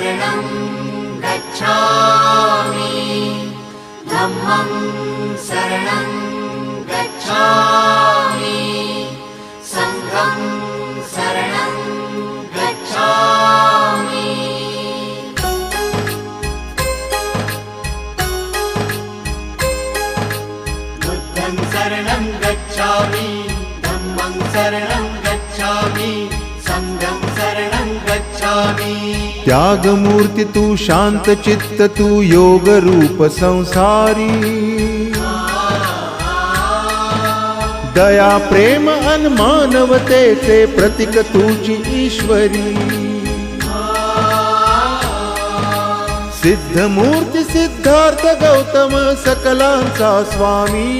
शरणं गच्छामि धम्मं शरणं गच्छामि संघं शरणं गच्छामि बुद्धं शरणं गच्छामि धम्मं शरणं गच्छामि संघं शरणं गच्छामि। त्यागमूर्ती तू शांत चित्त तू योग रूप संसारी दया प्रेम अन मानवतेचे प्रतीक तुझी ईश्वरी सिद्धमूर्ती सिद्धार्थ गौतम सकलांचा स्वामी